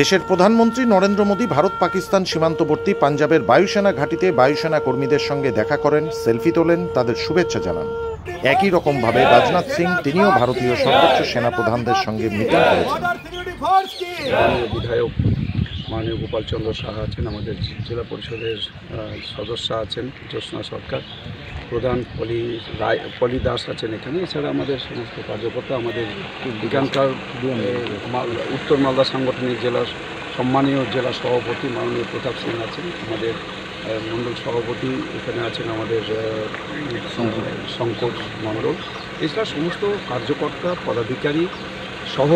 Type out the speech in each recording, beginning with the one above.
দেশের প্রধানমন্ত্রী নরেন্দ্র মোদী ভারত পাকিস্তান সীমান্তবর্তী পাঞ্জাবের বায়ুসেনা ঘাঁটিতে বায়ুসেনা কর্মীদের সঙ্গে দেখা করেন, সেলফি তোলেন, তাদের শুভেচ্ছা জানান। একই রকমভাবে রাজনাথ সিং তিনিও ভারতীয় সর্বোচ্চ সেনা প্রধানদের সঙ্গে মিটিং করেছেন। বিধায়ক মাননীয় গোপাল চন্দ্র সাহা আছেন, আমাদের জেলা পরিষদের সদস্য আছেন জ্যোৎস্না সরকার, প্রধান পলি দাস আছেন এখানে। এছাড়া আমাদের সমস্ত কার্যকর্তা, আমাদের এখানকার উত্তর মালদা সাংগঠনিক জেলার সম্মানীয় জেলা সভাপতি মাননীয় প্রতাপ সিং আছেন, আমাদের মণ্ডল সভাপতি এখানে আছেন আমাদের শঙ্কর মণ্ডল। এছাড়া সমস্ত কার্যকর্তা পদাধিকারী সহ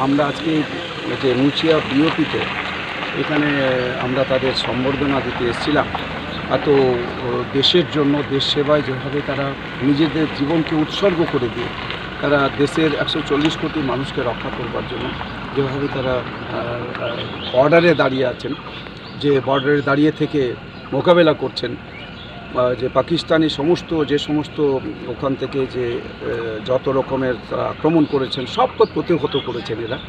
আমরা আজকে যে মুচিয়া বিওপিতে এখানে আমরা তাদের সম্বর্ধনা দিতে এসেছিলাম। এত দেশের জন্য, দেশ সেবায় যেভাবে তারা নিজেদের জীবনকে উৎসর্গ করে দিয়ে তারা দেশের 140 কোটি মানুষকে রক্ষা করবার জন্য যেভাবে তারা বর্ডারে দাঁড়িয়ে আছেন, যে বর্ডারে দাঁড়িয়ে থেকে মোকাবেলা করছেন, যে পাকিস্তানি যে সমস্ত ওখান থেকে যে যত রকমের আক্রমণ করেছেন সব প্রতিহত করেছেন এরা।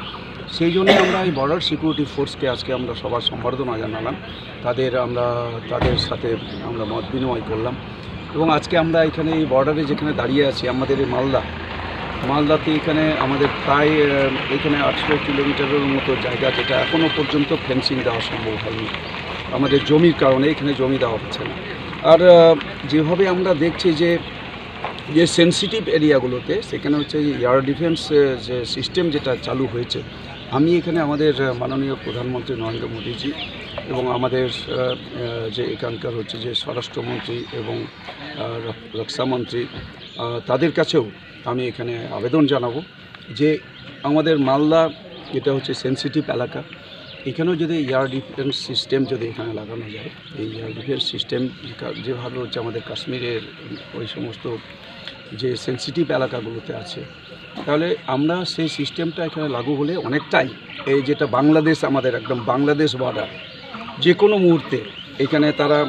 সেই জন্য আমরা এই বর্ডার সিকিউরিটি ফোর্সকে আজকে আমরা সবার সম্বর্ধনা জানালাম, তাদের সাথে আমরা মত বিনিময় করলাম। এবং আজকে আমরা এখানে এই বর্ডারে যেখানে দাঁড়িয়ে আছি, আমাদের এই মালদাতে এখানে আমাদের প্রায় এখানে 800 কিলোমিটারের মতো জায়গা, যেটা এখনও পর্যন্ত ফেন্সিং দেওয়া সম্ভব হয়নি আমাদের জমির কারণে। এখানে জমি দেওয়া হচ্ছে না। আর যেভাবে আমরা দেখছি যে সেন্সিটিভ এরিয়াগুলোতে সেখানে হচ্ছে এয়ার ডিফেন্স যে সিস্টেম যেটা চালু হয়েছে, আমি এখানে আমাদের মাননীয় প্রধানমন্ত্রী নরেন্দ্র মোদীজি এবং আমাদের যে এখানকার হচ্ছে যে স্বরাষ্ট্রমন্ত্রী এবং রক্ষামন্ত্রী, তাদের কাছেও আমি এখানে আবেদন জানাবো যে আমাদের মালদা এটা হচ্ছে সেন্সিটিভ এলাকা, এখানেও যদি এয়ার ডিফেন্স সিস্টেম যদি এখানে লাগানো যায়, এই এয়ার ডিফেন্স সিস্টেম যেভাবে হচ্ছে আমাদের কাশ্মীরের ওই সমস্ত যে সেন্সিটিভ এলাকাগুলোতে আছে, তাহলে আমরা সেই সিস্টেমটা এখানে লাগু হলে অনেকটাই এই যেটা বাংলাদেশ, আমাদের একদম বাংলাদেশ বর্ডার, যে কোনো মুহূর্তে এখানে তারা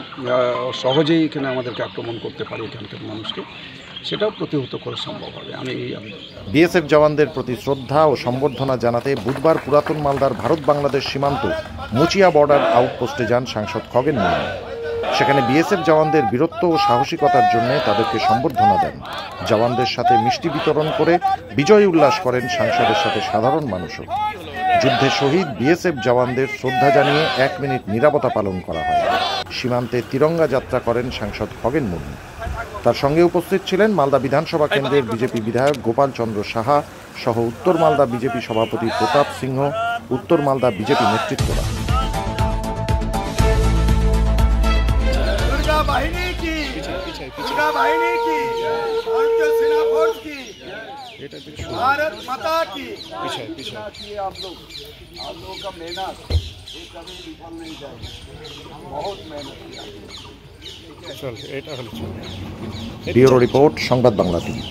সহজেই এখানে আমাদেরকে আক্রমণ করতে পারে এখানকার মানুষকে, সেটাও প্রতিহত করা সম্ভব হবে। আমি বিএসএফ জওয়ানদের প্রতি শ্রদ্ধা ও সম্বর্ধনা জানাতে বুধবার পুরাতন মালদার ভারত বাংলাদেশ সীমান্ত মুচিয়া বর্ডার আউটপোস্টে যান সাংসদ খগেন মুর্মু। সেখানে বিএসএফ জওয়ানদের বীরত্ব ও সাহসিকতার জন্য তাদেরকে সম্বর্ধনা দেন। জওয়ানদের সাথে মিষ্টি বিতরণ করে বিজয় উল্লাস করেন সাংসদের সাথে সাধারণ মানুষও। যুদ্ধে শহীদ বিএসএফ জওয়ানদের শ্রদ্ধা জানিয়ে 1 মিনিট নীরবতা পালন করা হয়। সীমান্তে তিরঙ্গা যাত্রা করেন সাংসদ খগেন মুর্মু। তার সঙ্গে উপস্থিত ছিলেন মালদা বিধানসভা কেন্দ্রের বিজেপি বিধায়ক গোপাল চন্দ্র সাহা সহ উত্তর মালদা বিজেপি সভাপতি প্রতাপ সিংহ, উত্তর মালদা বিজেপি নেতৃত্বরা। भारत माता की आप लोगों का मेहनत ये कभी विफल नहीं जाएगा, बहुत मेहनत किया। ব্যুরো রিপোর্ট, সংবাদ বাংলা টিভি।